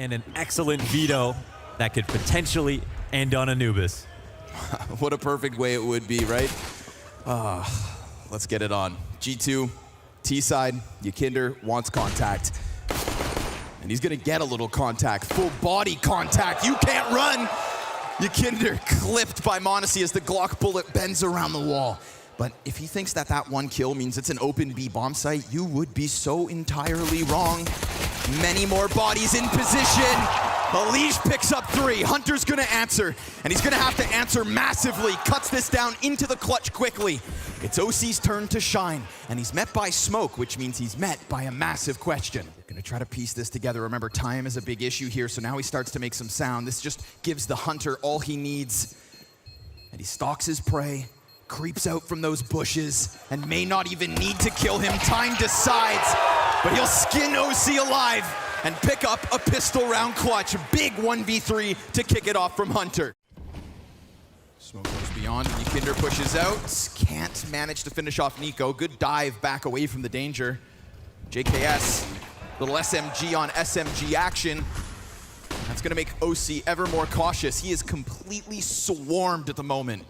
and an excellent veto that could potentially end on Anubis. What a perfect way it would be, right? Let's get it on. G2, T-side, Ykinder wants contact. And he's gonna get a little contact, full body contact. You can't run! Ykinder clipped by m0NESY as the Glock bullet bends around the wall. But if he thinks that that one kill means it's an open B bomb site, you would be so entirely wrong. Many more bodies in position. Alige picks up 3. Hunter's gonna answer, and he's gonna have to answer massively. Cuts this down into the clutch quickly. It's OC's turn to shine, and he's met by smoke, which means he's met by a massive question. Gonna try to piece this together. Remember, time is a big issue here, so now he starts to make some sound. This just gives the Hunter all he needs. And he stalks his prey, creeps out from those bushes, and may not even need to kill him. Time decides, but he'll skin OC alive and pick up a pistol round clutch. Big 1v3 to kick it off from Hunter. Smoke goes beyond, Ykinder pushes out. Can't manage to finish off niko. Good dive back away from the danger. JKS, little SMG on SMG action. That's gonna make OC ever more cautious. He is completely swarmed at the moment.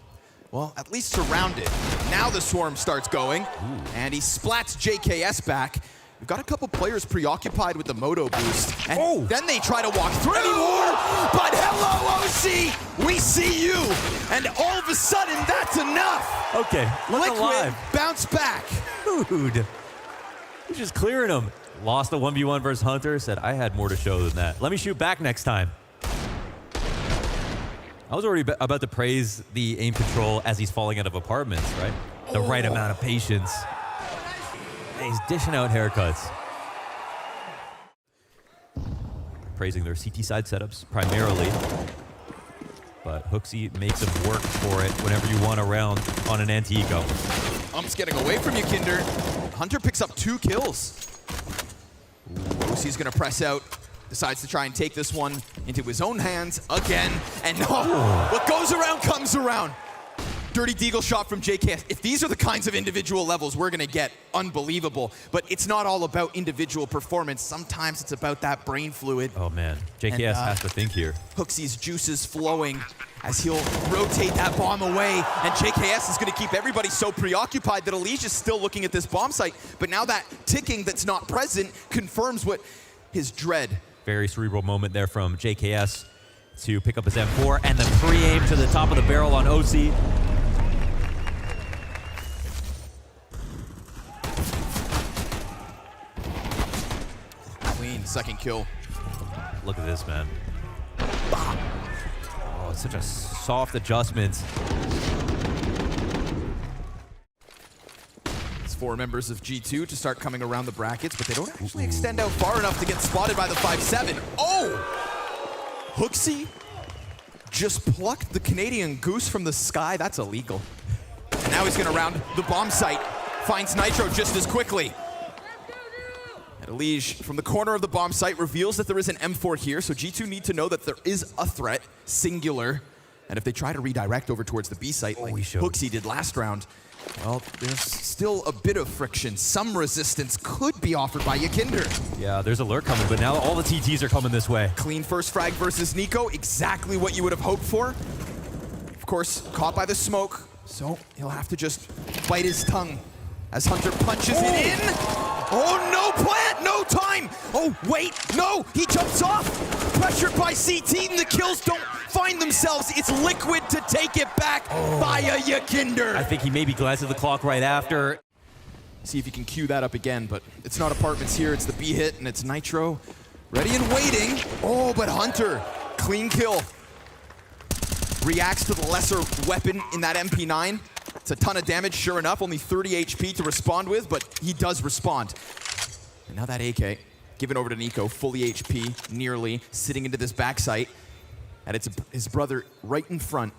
Well, at least surrounded. Now the swarm starts going, and he splats JKS back. We've got a couple players preoccupied with the moto boost, and then they try to walk through anymore. But hello, OC, we see you, and all of a sudden, that's enough. Okay, look Liquid, alive. bounce back. Dude, he's just clearing him. Lost a 1v1 versus Hunter, said I had more to show than that. Let me shoot back next time. I was already about to praise the aim control as he's falling out of apartments, right? The right amount of patience. He's dishing out haircuts. Praising their CT side setups primarily. But Hooksy makes him work for it whenever you want a round on an anti-eco. Ump's getting away from Ykinder. Hunter picks up 2 kills. OC's gonna press out. Decides to try and take this one into his own hands again. And no, what goes around comes around. Dirty Deagle shot from JKS. If these are the kinds of individual levels we're gonna get, unbelievable. But it's not all about individual performance. Sometimes it's about that brain fluid. Oh man, JKS has to think here. Hooksy's juices flowing as he'll rotate that bomb away. And JKS is gonna keep everybody so preoccupied that Alige is still looking at this bomb site. But now that ticking that's not present confirms what his dread. Very cerebral moment there from JKS to pick up his M4 and the pre-aim to the top of the barrel on OC. Clean second kill. Look at this, man. Oh, it's such a soft adjustment. It's 4 members of G2 to start coming around the brackets, but they don't actually extend out far enough to get spotted by the 5-7. Oh! Hooksy just plucked the Canadian goose from the sky. That's illegal. And now he's gonna round the bomb site. Finds Nitro just as quickly. And Alige, from the corner of the bomb site, reveals that there is an M4 here, so G2 need to know that there is a threat, singular. And if they try to redirect over towards the B site, like Hooksy did last round, well, there's still a bit of friction. Some resistance could be offered by Ykinder. Yeah, there's a lurk coming, but now all the TTs are coming this way. Clean first frag versus niko, exactly what you would have hoped for. Of course, caught by the smoke, so he'll have to just bite his tongue as Hunter punches it in. Oh, no plant, no time. Oh, wait, no, he jumps off. Pressured by CT, and the kills don't find themselves. It's Liquid to take it back via Ykinder. I think he maybe glanced at the clock right after. See if he can cue that up again, but it's not apartments here, it's the B hit, and it's Nitro. Ready and waiting. Oh, but Hunter, clean kill. Reacts to the lesser weapon in that MP9. It's a ton of damage, sure enough, only 30 HP to respond with, but he does respond. And now that AK, given over to niko, fully HP, nearly, sitting into this backside. And it's his brother right in front.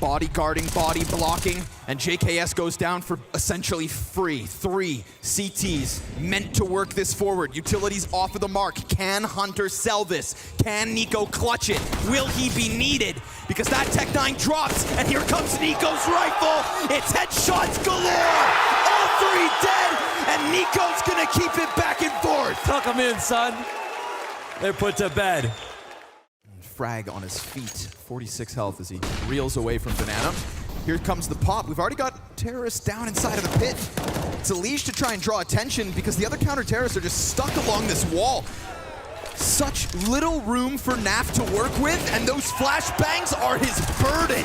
Body guarding, body blocking, and JKS goes down for essentially free. 3 CTs meant to work this forward. Utilities off of the mark. Can Hunter sell this? Can niko clutch it? Will he be needed? Because that Tech-9 drops, and here comes niko's rifle. It's headshots galore. All 3 dead, and niko's gonna keep it back and forth. Tuck him in, son. They're put to bed. Frag on his feet, 46 health as he reels away from Banana. Here comes the pop. We've already got terrorists down inside of the pit. It's a leash to try and draw attention because the other counter-terrorists are just stuck along this wall. Such little room for NaV to work with, and those flashbangs are his burden.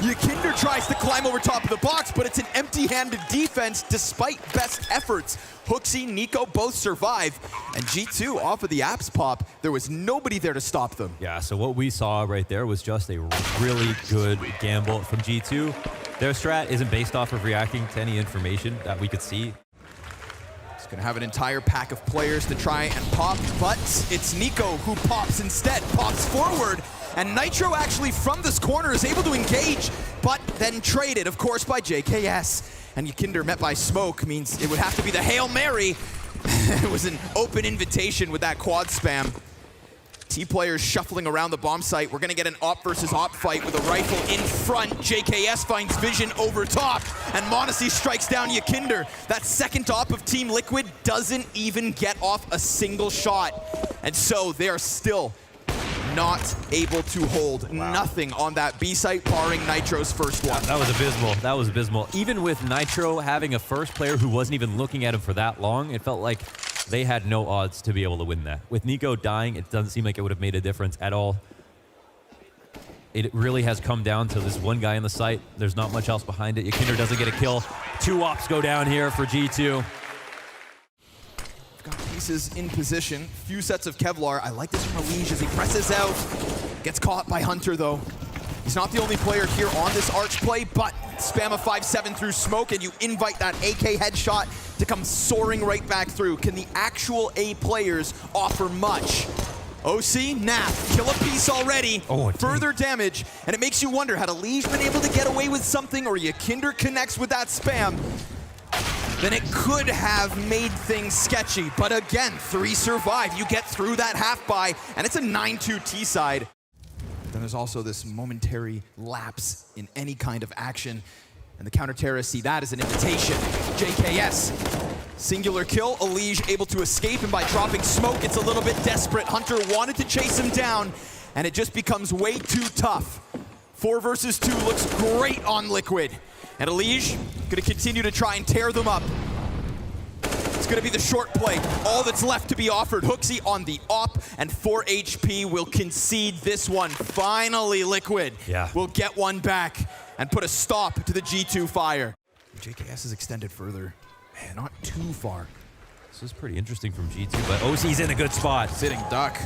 Nykytilan tries to climb over top of the box, but it's an empty-handed defense despite best efforts. Hooksy, niko both survive, and G2 off of the apps pop, there was nobody there to stop them. Yeah, so what we saw right there was just a really good gamble from G2. Their strat isn't based off of reacting to any information that we could see. He's gonna have an entire pack of players to try and pop, but it's niko who pops instead, pops forward, and Nitro actually from this corner is able to engage, but then traded, of course, by JKS. And Nykytilan met by smoke means it would have to be the Hail Mary. It was an open invitation with that quad spam. T players shuffling around the bomb site. We're gonna get an op versus op fight with a rifle in front. JKS finds vision over top, and m0NESY strikes down Nykytilan. That second op of Team Liquid doesn't even get off a single shot. And so they are still not able to hold nothing on that B site, barring Nitro's first one. That was abysmal. That was abysmal. Even with Nitro having a first player who wasn't even looking at him for that long, it felt like they had no odds to be able to win that. With niko dying, it doesn't seem like it would have made a difference at all. It really has come down to this one guy in the site. There's not much else behind it. Nykytilan doesn't get a kill. 2 ops go down here for G2. Got pieces in position. Few sets of Kevlar. I like this from leash as he presses out. Gets caught by Hunter though. He's not the only player here on this arch play, but spam a 5-7 through smoke and you invite that AK headshot to come soaring right back through. Can the actual A players offer much? OC, NaV, kill a piece already. Further damage, and it makes you wonder, had leash been able to get away with something, or Nykytilan connects with that spam, then it could have made things sketchy. But again, 3 survive. You get through that half buy, and it's a 9-2 T side. Then there's also this momentary lapse in any kind of action. And the counter-terrorists see that as an invitation. JKS, singular kill. Alige able to escape, and by dropping smoke, it's a little bit desperate. Hunter wanted to chase him down, and it just becomes way too tough. 4 versus 2 looks great on Liquid. And Alige gonna continue to try and tear them up. It's gonna be the short play. All that's left to be offered. Hooksy on the op, and 4 HP will concede this one. Finally, Liquid will get one back and put a stop to the G2 fire. JKS is extended further. Man, not too far. This is pretty interesting from G2, but OC's in a good spot. Sitting duck.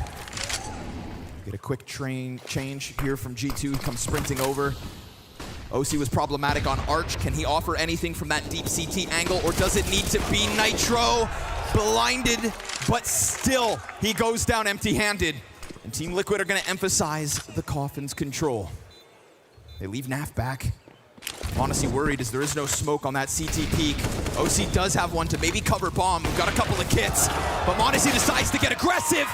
Get a quick train change here from G2, comes sprinting over. OC was problematic on Arch. Can he offer anything from that deep CT angle, or does it need to be Nitro? Blinded, but still, he goes down empty-handed. And Team Liquid are gonna emphasize the coffin's control. They leave NaV back. Honestly worried as there is no smoke on that CT peak. OC does have one to maybe cover bomb. We've got a couple of kits, but m0NESY decides to get aggressive.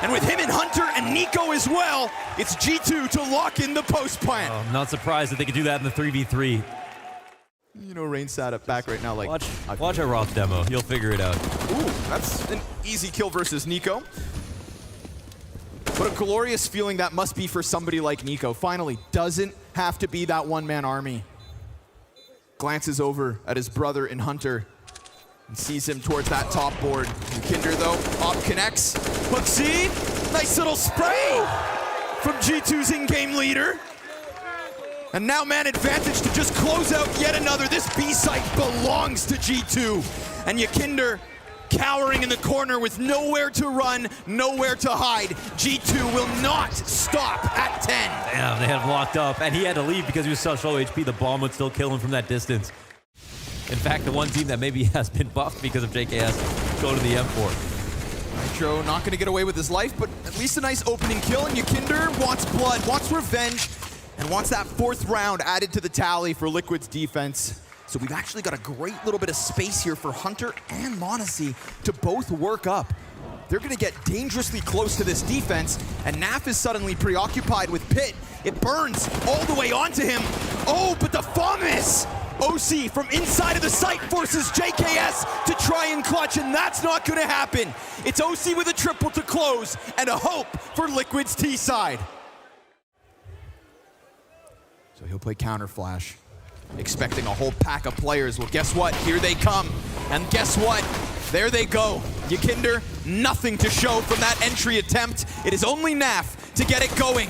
And with him and Hunter and niko as well, it's G2 to lock in the post plant. I'm not surprised that they could do that in the 3v3. You know, Rain sat up back right now like... Watch our Roth demo. You'll figure it out. Ooh, that's an easy kill versus niko. But a glorious feeling that must be for somebody like niko. Finally, doesn't have to be that one-man army. Glances over at his brother in Hunter and sees him towards that top board. Nykytilan though, op connects. Hooksy, nice little spray from G2's in-game leader. And now man advantage to just close out yet another. This B site belongs to G2. And Nykytilan cowering in the corner with nowhere to run, nowhere to hide. G2 will not stop at 10. Damn, they had him locked up, and he had to leave because he was such low HP. The bomb would still kill him from that distance. In fact, the one team that maybe has been buffed because of JKS go to the M4. Nitro not going to get away with his life, but at least a nice opening kill. And Nykytilan wants blood, wants revenge, and wants that 4th round added to the tally for Liquid's defense. So we've actually got a great little bit of space here for Hunter and m0NESY to both work up. They're gonna get dangerously close to this defense, and NaV is suddenly preoccupied with Pit. It burns all the way onto him. Oh, but the FAMAS OC from inside of the site forces JKS to try and clutch, and that's not gonna happen. It's OC with a triple to close, and a hope for Liquid's T side. So he'll play counter flash, expecting a whole pack of players. Well, guess what? Here they come. And guess what? There they go. Ykinder, nothing to show from that entry attempt. It is only NAF to get it going.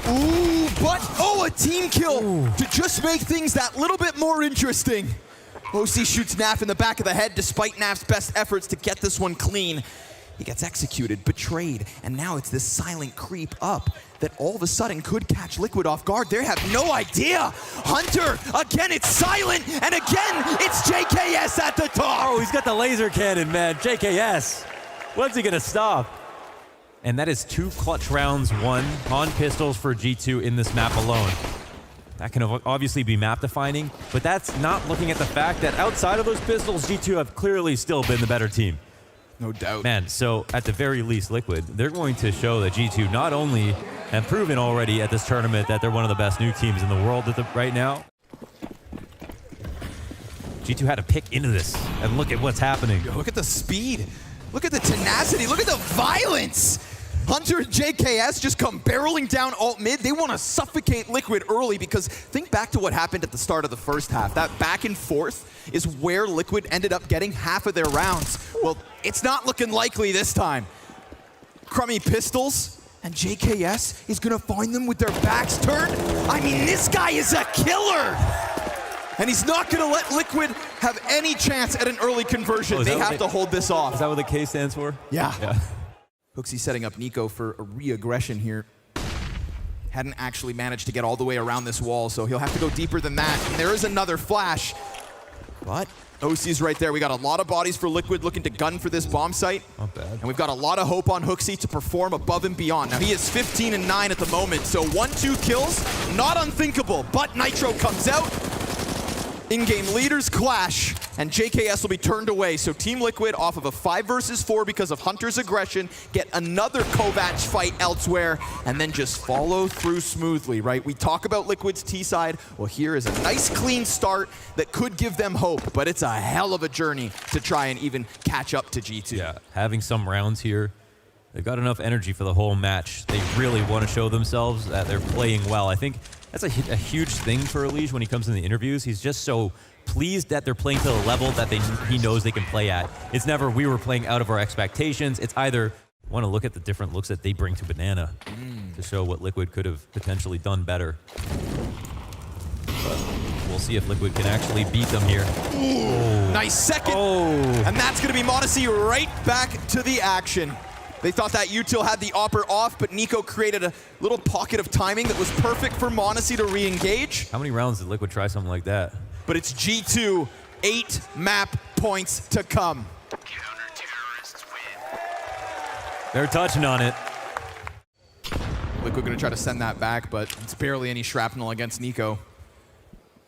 Ooh, but, oh, a team kill to just make things that little bit more interesting. OC shoots NAF in the back of the head despite NAF's best efforts to get this one clean. He gets executed, betrayed, and now it's this silent creep up that all of a sudden could catch Liquid off guard. They have no idea. Hunter, again, it's silent, and again, it's JKS at the top. Oh, he's got the laser cannon, man. JKS. When's he gonna stop? And that is 2 clutch rounds won on pistols for G2 in this map alone. That can obviously be map defining, but that's not looking at the fact that outside of those pistols, G2 have clearly still been the better team. No doubt. Man, so at the very least, Liquid, they're going to show that G2 not only have proven already at this tournament that they're one of the best new teams in the world right now. G2 had to pick into this, and look at what's happening. Look at the speed. Look at the tenacity. Look at the violence. Hunter and JKS just come barreling down alt mid. They want to suffocate Liquid early because think back to what happened at the start of the first half. That back and forth is where Liquid ended up getting half of their rounds. Well, it's not looking likely this time. Crummy pistols, and JKS is going to find them with their backs turned. I mean, this guy is a killer. And he's not going to let Liquid have any chance at an early conversion. They have to hold this off. Is that what the K stands for? Yeah. Hooksy setting up niko for a re-aggression here. Hadn't actually managed to get all the way around this wall, so he'll have to go deeper than that. And there is another flash. But OC's right there. We got a lot of bodies for Liquid looking to gun for this bomb site. Not bad. And we've got a lot of hope on Hooksy to perform above and beyond. Now he is 15 and 9 at the moment, so 1-2 kills, not unthinkable. But Nitro comes out. In-game leaders clash, and JKS will be turned away. So Team Liquid, off of a 5 versus 4 because of Hunter's aggression, get another Kovac fight elsewhere, and then just follow through smoothly, right? We talk about Liquid's T side. Well, here is a nice clean start that could give them hope, but it's a hell of a journey to try and even catch up to G2. Yeah, having some rounds here, they've got enough energy for the whole match. They really want to show themselves that they're playing well. I think that's a huge thing for Elige when he comes in the interviews. He's just so pleased that they're playing to the level that he knows they can play at. It's never we were playing out of our expectations. It's either want to look at the different looks that they bring to Banana to show what Liquid could have potentially done better. But we'll see if Liquid can actually beat them here. Ooh, nice second. And that's going to be modesty right back to the action. They thought that util had the opper off, but niko created a little pocket of timing that was perfect for Monacy to re-engage. How many rounds did Liquid try something like that? But it's G2, 8 map points to come. Counter-terrorists win. They're touching on it. Liquid gonna try to send that back, but it's barely any shrapnel against niko.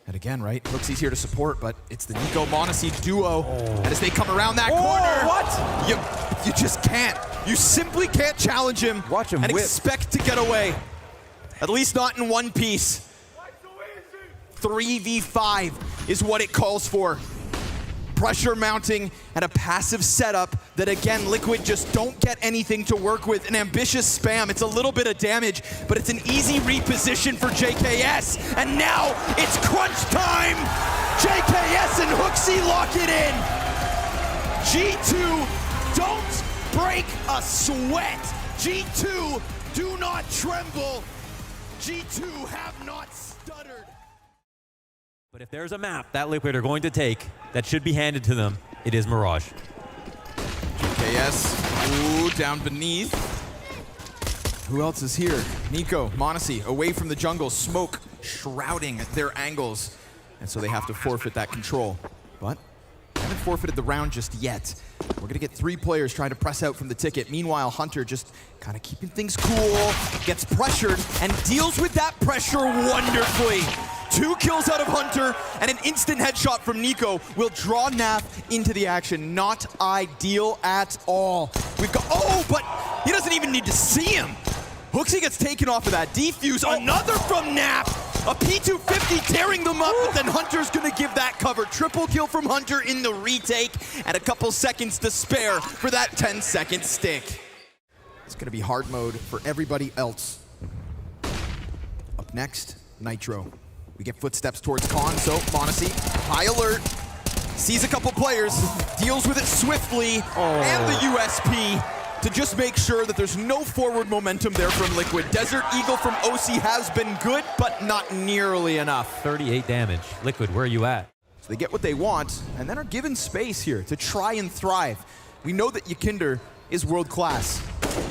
And again, right, Hooksy's here to support, but it's the niko Monacy duo. And as they come around that corner, what? You just can't. You simply can't challenge him, Watch him and whip. expect to get away. At least not in one piece. 3v5 is what it calls for. Pressure mounting and a passive setup that, again, Liquid just don't get anything to work with. An ambitious spam. It's a little bit of damage, but it's an easy reposition for JKS. And now it's crunch time. JKS and Hooksy lock it in. G2, don't break a sweat. G2, do not tremble. G2 have not stuttered. But if there's a map that Liquid are going to take that should be handed to them, it is Mirage. JKS, ooh, down beneath. Who else is here? niko, Monacy, away from the jungle, smoke shrouding their angles. And so they have to forfeit that control. But they haven't forfeited the round just yet. We're gonna get 3 players trying to press out from the ticket. Meanwhile, Hunter just kind of keeping things cool, gets pressured, and deals with that pressure wonderfully. 2 kills out of Hunter, and an instant headshot from niko will draw NAF into the action. Not ideal at all. We've got, oh, but he doesn't even need to see him. Hooksy gets taken off of that defuse. Another from NAF. A P250 tearing them up, but then Hunter's gonna give that cover. Triple kill from Hunter in the retake, and a couple seconds to spare for that 10-second stick. It's gonna be hard mode for everybody else. Up next, Nitro. We get footsteps towards Con, so m0NESY, high alert, sees a couple players, deals with it swiftly, and the USP to just make sure that there's no forward momentum there from Liquid. Desert Eagle from OC has been good, but not nearly enough. 38 damage. Liquid, where are you at? So they get what they want, and then are given space here to try and thrive. We know that nykytilan is world class.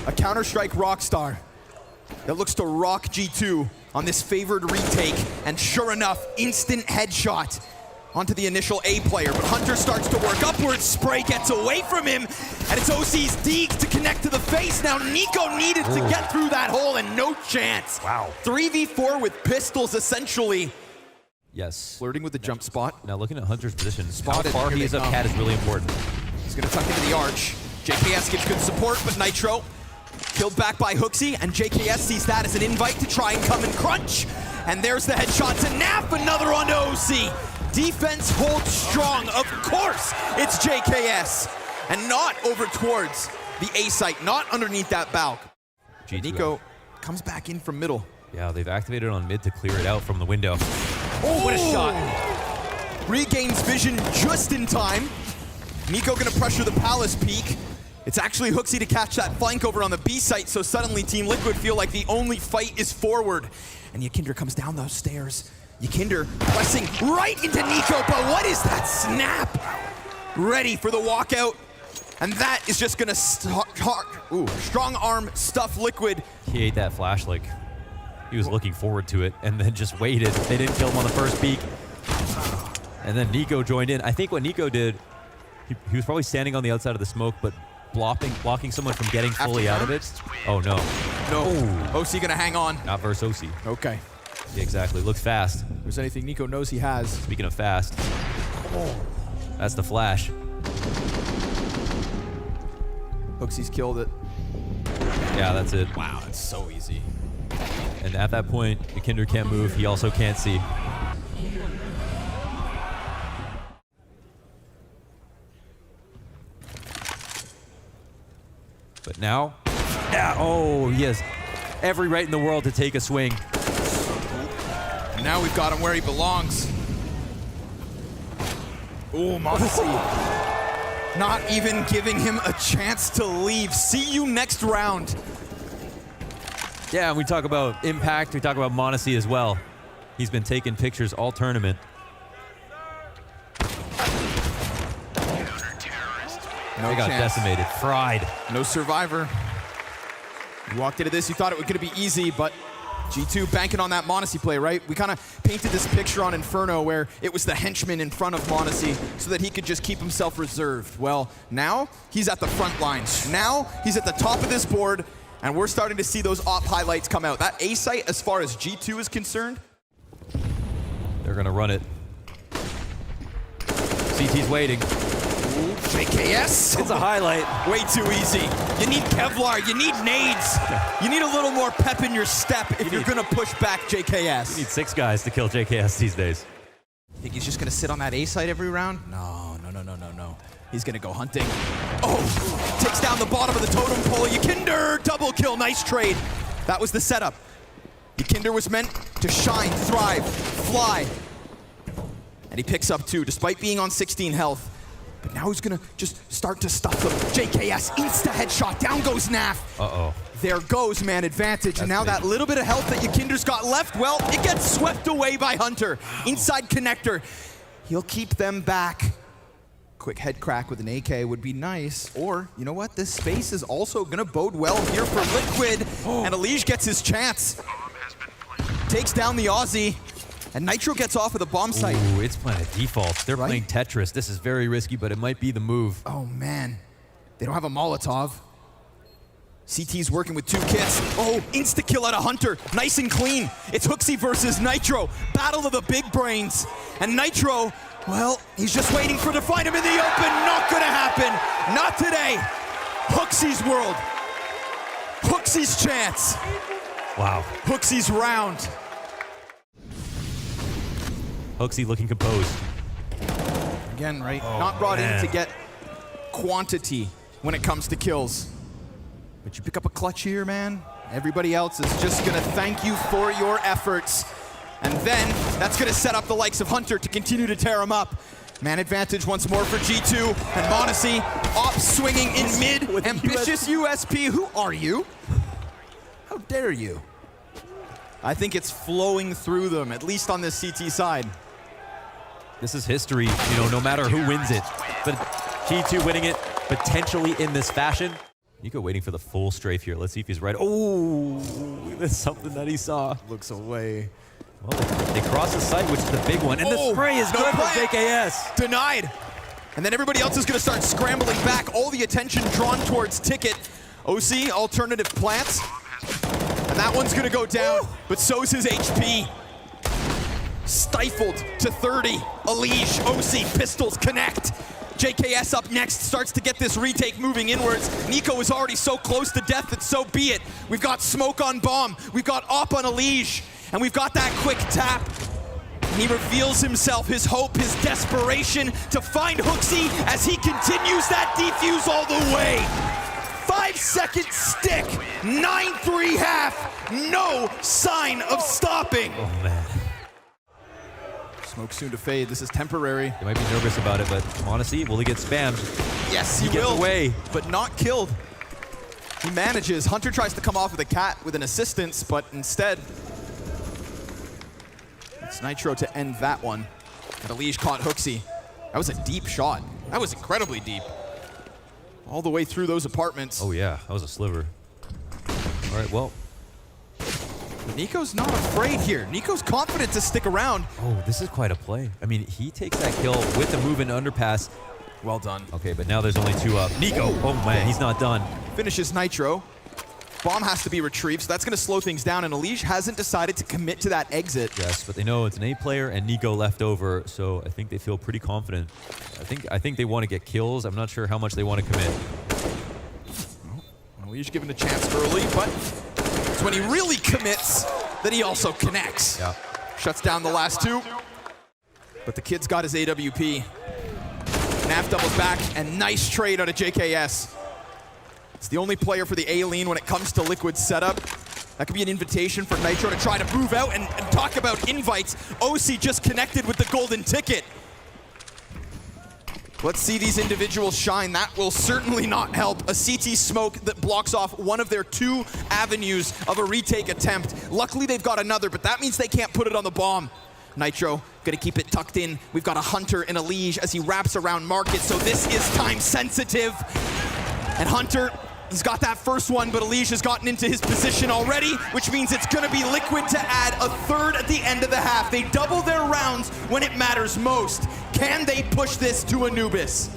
A Counter-Strike rockstar that looks to rock G2 on this favored retake, and sure enough, instant headshot onto the initial A player, but Hunter starts to work upwards, Spray gets away from him, and it's OC's Deeks to connect to the face. Now niko needed to get through that hole, and no chance. Wow. 3v4 with pistols, essentially. Yes. Flirting with the jump spot. Now looking at Hunter's position, how Spotted. far Here he they is up come. cat is really important. He's gonna tuck into the arch. JKS gives good support, but Nitro killed back by HooXi, and JKS sees that as an invite to try and come and crunch. And there's the headshot to Nap, another onto OC. Defense holds strong, of course it's JKS. And not over towards the A site, not underneath that Balk. niko comes back in from middle. Yeah, they've activated on mid to clear it out from the window. Oh, what a shot. Regains vision just in time. niko gonna pressure the Palace peak. It's actually HooXi to catch that flank over on the B site, so suddenly Team Liquid feel like the only fight is forward. And nykytilan comes down those stairs. nykytilan pressing right into niko, but what is that snap? Ready for the walkout, and that is just gonna strong arm stuff Liquid. He ate that flash like he was looking forward to it, and then just waited. They didn't kill him on the first peek. And then niko joined in. I think what niko did, he was probably standing on the outside of the smoke, but blocking someone from getting fully out of it. Oh, no. No. OC gonna hang on. Not versus OC. Okay. Yeah, exactly. Looks fast. If there's anything niko knows he has. Speaking of fast, that's the flash. HooXi's killed it. Yeah, that's it. Wow, that's so easy. And at that point, nykytilan can't move. He also can't see. But now, yeah, oh, he has every right in the world to take a swing. Now we've got him where he belongs. Ooh, m0NESY. Not even giving him a chance to leave. See you next round. Yeah, and we talk about impact. We talk about m0NESY as well. He's been taking pictures all tournament. No They got chance. decimated, fried. No survivor. You walked into this, you thought it was gonna be easy, but G2 banking on that m0NESY play, right? We kind of painted this picture on Inferno where it was the henchman in front of m0NESY so that he could just keep himself reserved. Well, now he's at the front lines. Now he's at the top of this board, and we're starting to see those op highlights come out. That A site, as far as G2 is concerned, They're gonna run it. CT's waiting. JKS. It's a highlight. Way too easy. You need Kevlar, you need nades. You need a little more pep in your step if you're gonna push back JKS. You need 6 guys to kill JKS these days. Think he's just gonna sit on that A site every round? No. He's gonna go hunting. Oh, takes down the bottom of the totem pole. nykytilan, double kill, nice trade. That was the setup. nykytilan was meant to shine, thrive, fly. And he picks up 2, despite being on 16 health. But now he's gonna just start to stuff them. JKS, insta headshot, down goes Naf. Uh-oh. There goes man advantage, and now that little bit of health that nykytilan's got left, well, it gets swept away by Hunter. Inside connector. He'll keep them back. Quick head crack with an AK would be nice. Or, you know what? This space is also gonna bode well here for Liquid. And Elige gets his chance. Takes down the Aussie. And Nitro gets off with a bomb site. Ooh, it's playing a default. They're playing Tetris. This is very risky, but it might be the move. Oh man, they don't have a Molotov. CT's working with 2 kits. Oh, insta-kill out of Hunter. Nice and clean. It's HooXi versus Nitro. Battle of the big brains. And Nitro, well, he's just waiting for to find him in the open. Not gonna happen. Not today. HooXi's world. HooXi's chance. Wow. HooXi's round. Hooksy looking composed. Again, right? Oh, Not brought man. in to get quantity when it comes to kills. But you pick up a clutch here, man. Everybody else is just gonna thank you for your efforts. And then that's gonna set up the likes of Hunter to continue to tear him up. Man advantage once more for G2, and Monacy off swinging in mid. With Ambitious USP, who are you? How dare you? I think it's flowing through them, at least on this CT side. This is history, you know, no matter who wins it. But G2 winning it potentially in this fashion. niko waiting for the full strafe here. Let's see if he's right. Oh, that's something that he saw. Looks away. Well, they cross the site, which is the big one. And the spray is good for JKS. Denied. And then everybody else is going to start scrambling back. All the attention drawn towards Ticket. OC, alternative plants. And that one's going to go down, but so's his HP. Stifled to 30. Alige, OC, pistols connect. JKS up next, starts to get this retake moving inwards. niko is already so close to death that so be it. We've got smoke on bomb. We've got op on Alige. And we've got that quick tap. He reveals himself, his hope, his desperation to find Hooksy as he continues that defuse all the way. 5-second stick, 9-3 half, no sign of stopping. Oh, man. Smoke soon to fade, this is temporary. They might be nervous about it, but Monacy, will he get spammed? Yes, He he gets will, away. but not killed. He manages, Hunter tries to come off with a cat with an assistance, but instead, it's Nitro to end that one. And Alige caught Hooksy. That was a deep shot. That was incredibly deep. All the way through those apartments. Oh, yeah, that was a sliver. All right, well. niko's not afraid here. niko's confident to stick around. Oh, this is quite a play. I mean, he takes that kill with the move into underpass. Well done. Okay, but now there's only 2 up. niko, oh man, he's not done. Finishes Nitro. Bomb has to be retrieved, so that's going to slow things down, and Alige hasn't decided to commit to that exit. Yes, but they know it's an A player and niko left over, so I think they feel pretty confident. I think they want to get kills. I'm not sure how much they want to commit. Alige given a chance early, but it's when he really commits that he also connects. Yeah. Shuts down the last 2. But the kid's got his AWP. NaV doubles back, and nice trade out of JKS. It's the only player for the A-Lean when it comes to Liquid's setup. That could be an invitation for Nitro to try to move out and talk about invites. OC just connected with the golden ticket. Let's see these individuals shine. That will certainly not help. A CT smoke that blocks off one of their 2 avenues of a retake attempt. Luckily, they've got another, but that means they can't put it on the bomb. Nitro gonna keep it tucked in. We've got a Hunter and Alige as he wraps around Market, so this is time sensitive. And Hunter, he's got that first one, but Alige has gotten into his position already, which means it's gonna be Liquid to add a 3rd at the end of the half. They double their rounds when it matters most. Can they push this to Anubis?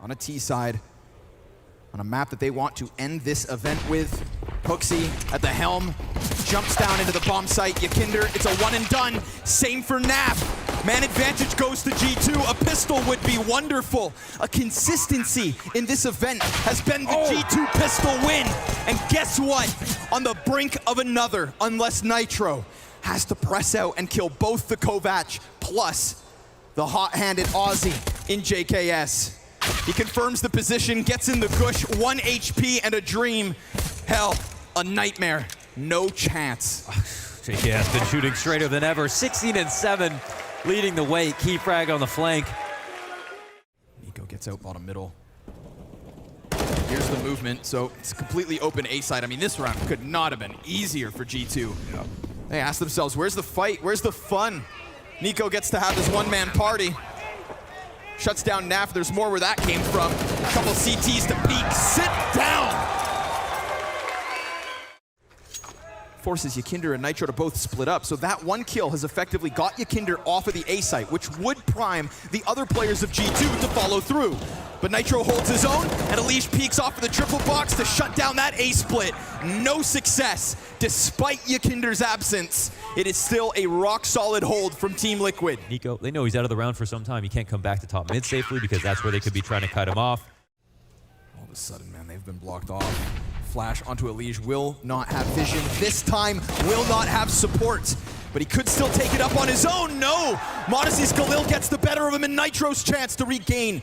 On a T side, on a map that they want to end this event with, Hooksy at the helm, jumps down into the bomb site. Yakinder, it's a 1 and done. Same for NaV. Man advantage goes to G2. A pistol would be wonderful. A consistency in this event has been the G2 pistol win. And guess what? On the brink of another, unless Nitro has to press out and kill both the Kovac plus the hot-handed Aussie in JKS. He confirms the position, gets in the gush, 1 HP and a dream. Hell, a nightmare. No chance. JKS been shooting straighter than ever. 16 and 7, leading the way. Key frag on the flank. niko gets out bottom middle. Here's the movement, so it's a completely open A side. I mean, this round could not have been easier for G2. Yeah. They ask themselves, where's the fight? Where's the fun? niko gets to have his one-man party. Shuts down NaV. There's more where that came from. A couple CTs to peek. Sit down! Forces Yakinder and Nitro to both split up, so that 1 kill has effectively got Yakinder off of the A site, which would prime the other players of G2 to follow through. But Nitro holds his own, and Alige peeks off of the triple box to shut down that A split. No success. Despite Yakinder's absence, it is still a rock-solid hold from Team Liquid. niko, they know he's out of the round for some time. He can't come back to top mid safely because that's where they could be trying to cut him off. All of a sudden, man, they've been blocked off. Flash onto Alige, will not have vision. This time, will not have support. but he could still take it up on his own. No! Modesty's Galil gets the better of him, and Nitro's chance to retain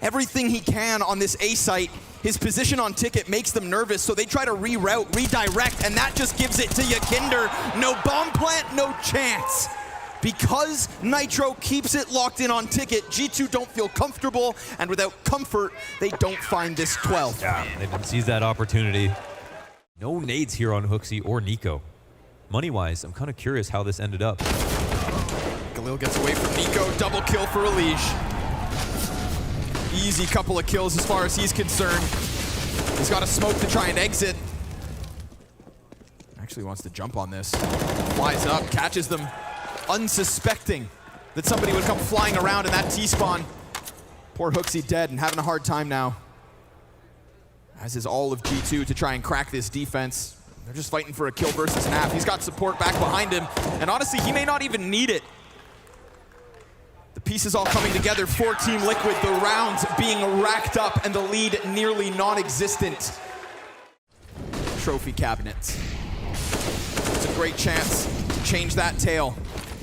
everything he can on this A site. His position on ticket makes them nervous, so they try to reroute, redirect, and that just gives it to Ykinder. No bomb plant, no chance. Because Nitro keeps it locked in on ticket, G2 don't feel comfortable, and without comfort, they don't find this 12. Yeah, they didn't seize that opportunity. No nades here on Hooksy or niko. Money-wise, I'm kind of curious how this ended up. Galil gets away from niko, double kill for Elige. Easy couple of kills as far as he's concerned. He's got a smoke to try and exit. Actually wants to jump on this. Flies up, catches them, unsuspecting that somebody would come flying around in that T-spawn. Poor Hooksy dead and having a hard time now. As is all of G2 to try and crack this defense. They're just fighting for a kill versus NaV. He's got support back behind him, and honestly, he may not even need it. The pieces all coming together for Team Liquid, the rounds being racked up and the lead nearly non-existent. Trophy cabinets. It's a great chance to change that tale.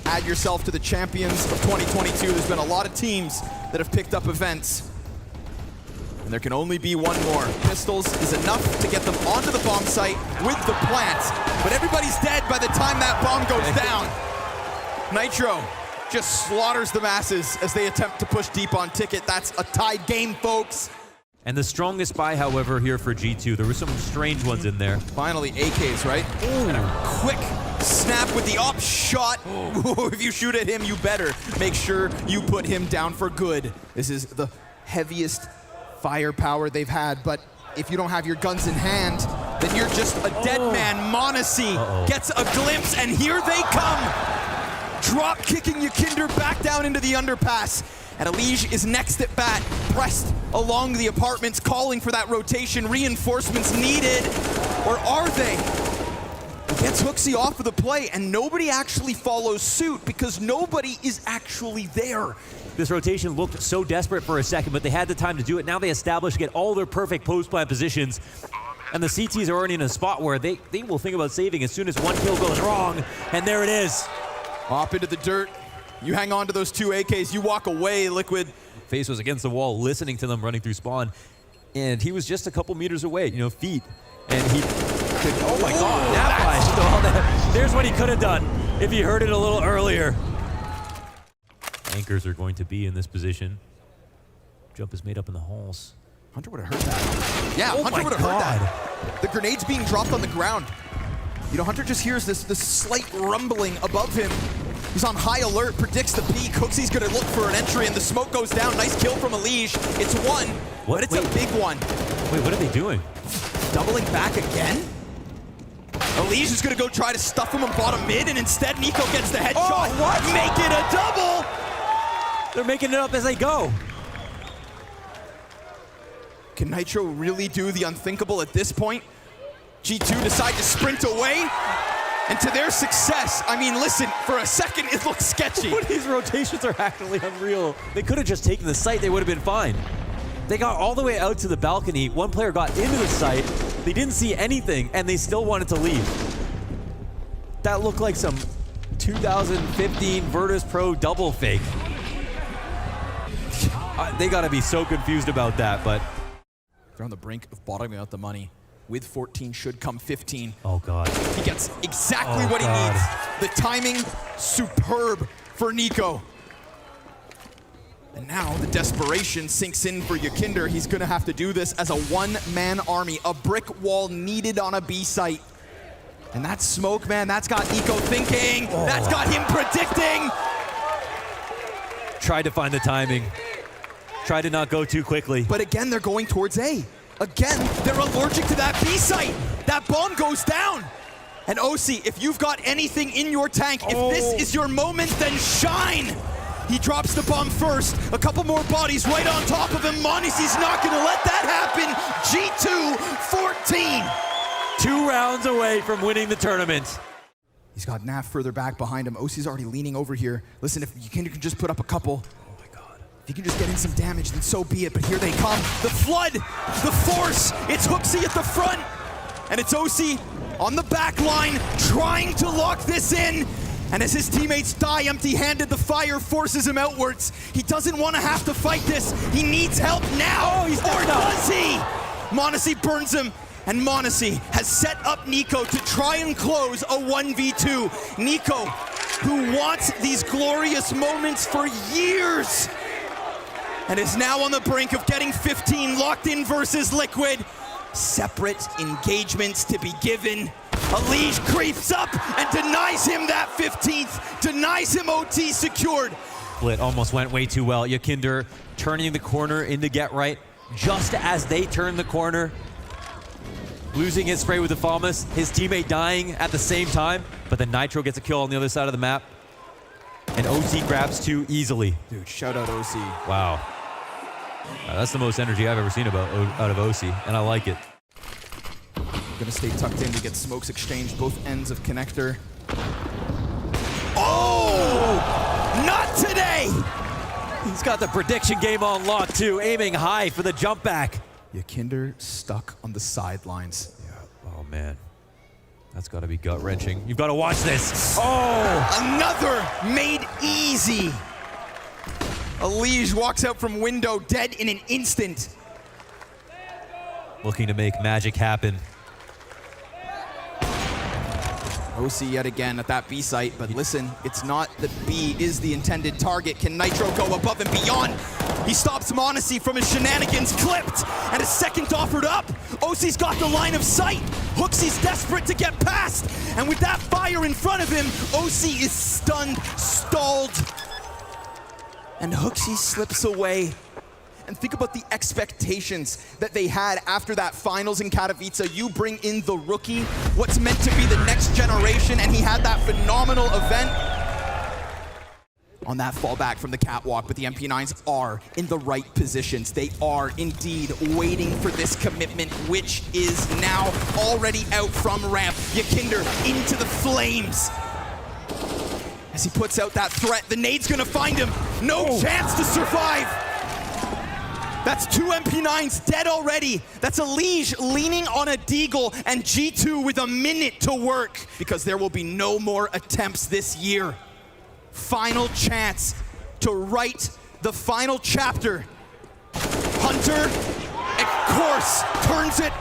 Add yourself to the champions of 2022. There's been a lot of teams that have picked up events. And there can only be one more. Pistols is enough to get them onto the bomb site with the plant. But everybody's dead by the time that bomb goes down. Nitro just slaughters the masses as they attempt to push deep on ticket. That's a tied game, folks. And the strongest buy, however, here for G2. There were some strange ones in there. Finally, AKs, right? And a quick snap with the op shot. If you shoot at him, you better make sure you put him down for good. This is the heaviest firepower they've had, but if you don't have your guns in hand, then you're just a dead man. Monacy gets a glimpse, and here they come. Drop kicking Ykinder back down into the underpass. And Elige is next at bat, pressed along the apartments, calling for that rotation. Reinforcements needed, or are they? Gets Hooksy off of the play, and nobody actually follows suit because nobody is actually there. This rotation looked so desperate for a second, but they had the time to do it. Now they establish, get all their perfect post-plant positions, and the CTs are already in a spot where they will think about saving as soon as one kill goes wrong, and there it is. Off into the dirt. You hang on to those two AKs, you walk away, Liquid. Face was against the wall, listening to them running through spawn, and he was just a couple meters away, feet, and he could, oh my God, that flash. There's what he could have done if he heard it a little earlier. Anchors are going to be in this position. Jump is made up in the halls. Hunter would have heard that. Yeah, Hunter would have heard that. The grenade's being dropped on the ground. Hunter just hears this slight rumbling above him. He's on high alert, predicts the peak. Hooksy's gonna look for an entry, and the smoke goes down. Nice kill from Elige. It's one, but it's a big one. Wait, what are they doing? Doubling back again? Elige is gonna go try to stuff him on bottom mid, and instead niko gets the headshot. What? Make it a double! They're making it up as they go. Can Nitro really do the unthinkable at this point? G2 decide to sprint away, and to their success, I mean, listen, for a second it looks sketchy. These rotations are actually unreal. They could have just taken the site, they would have been fine. They got all the way out to the balcony, one player got into the site, they didn't see anything, and they still wanted to leave. That looked like some 2015 Virtus Pro double fake. They gotta be so confused about that, but... They're on the brink of bottoming out the money. With 14 should come 15. Oh God. He gets exactly what he needs. The timing, superb for niko. And now the desperation sinks in for Ykinder. He's gonna have to do this as a one-man army. A brick wall needed on a B site. And that smoke, man, that's got niko thinking. That's got him predicting. Tried to find the timing. Tried to not go too quickly. But again, they're going towards A. Again, they're allergic to that B site. That bomb goes down. And OC, if you've got anything in your tank, if this is your moment, then shine. He drops the bomb first. A couple more bodies right on top of him. Monacy's not gonna let that happen. G2, 14. 2 rounds away from winning the tournament. He's got NaV further back behind him. OC's already leaning over here. Listen, if you can just put up a couple. If you can just get in some damage, then so be it. But here they come. The flood, the force. It's Hooksy at the front. And it's OC on the back line, trying to lock this in. And as his teammates die empty-handed, the fire forces him outwards. He doesn't want to have to fight this. He needs help now, or does he? m0NESY burns him, and m0NESY has set up niko to try and close a 1v2. niko, who wants these glorious moments for years, and is now on the brink of getting 15 locked in versus Liquid. Separate engagements to be given. Alige creeps up and denies him that 15th, denies him OT secured. Split almost went way too well. Yakinder turning the corner into get right just as they turn the corner. Losing his spray with the Falmus, his teammate dying at the same time, but then Nitro gets a kill on the other side of the map. And OC grabs 2 easily. Dude, shout out OC. Wow. That's the most energy I've ever seen out of OC, and I like it. Gonna stay tucked in to get smokes exchanged, both ends of connector. Oh! Not today! He's got the prediction game on lock too, aiming high for the jump back. Yakinder stuck on the sidelines. Yeah. Oh man, that's got to be gut-wrenching. You've got to watch this. Oh! Another made easy. Alige walks out from window dead in an instant. Looking to make magic happen. OC yet again at that B site, but listen, it's not that B is the intended target. Can Nitro go above and beyond? He stops m0NESY from his shenanigans, clipped, and a second offered up. OC's got the line of sight. HooXi's desperate to get past, and with that fire in front of him, OC is stunned, stalled, and HooXi slips away. And think about the expectations that they had after that finals in Katowice. You bring in the rookie, what's meant to be the next generation, and he had that phenomenal event on that fallback from the catwalk, but the MP9s are in the right positions. They are indeed waiting for this commitment, which is now already out from ramp. Yakinder into the flames. As he puts out that threat, the nade's gonna find him. No chance to survive. That's 2 MP9s dead already. That's Alige leaning on a deagle and G2 with a minute to work because there will be no more attempts this year. Final chance to write the final chapter. Hunter, of course, turns it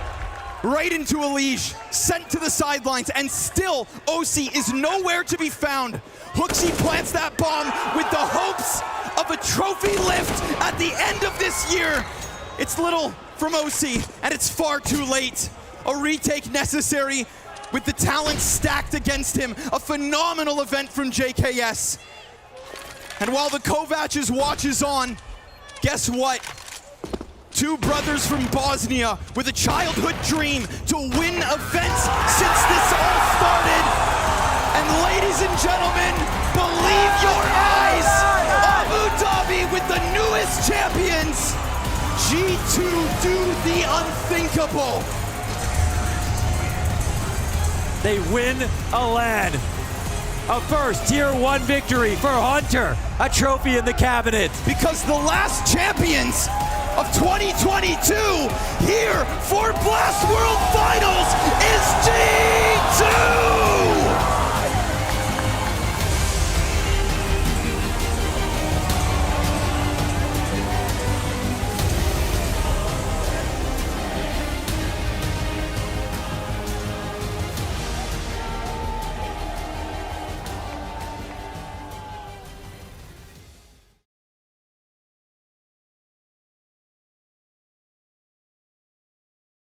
right into Alige, sent to the sidelines, and still OC is nowhere to be found. HooXi plants that bomb with the hopes of a trophy lift at the end of this year. It's little from OC, and it's far too late. A retake necessary with the talent stacked against him. A phenomenal event from JKS. And while the Kovacs watches on, guess what? 2 brothers from Bosnia with a childhood dream to win events since this all started. And ladies and gentlemen, believe your eyes, Abu Dhabi with the newest champions. G2 do the unthinkable. They win a LAN. A first tier 1 victory for Hunter. A trophy in the cabinet. Because the last champions of 2022 here for Blast World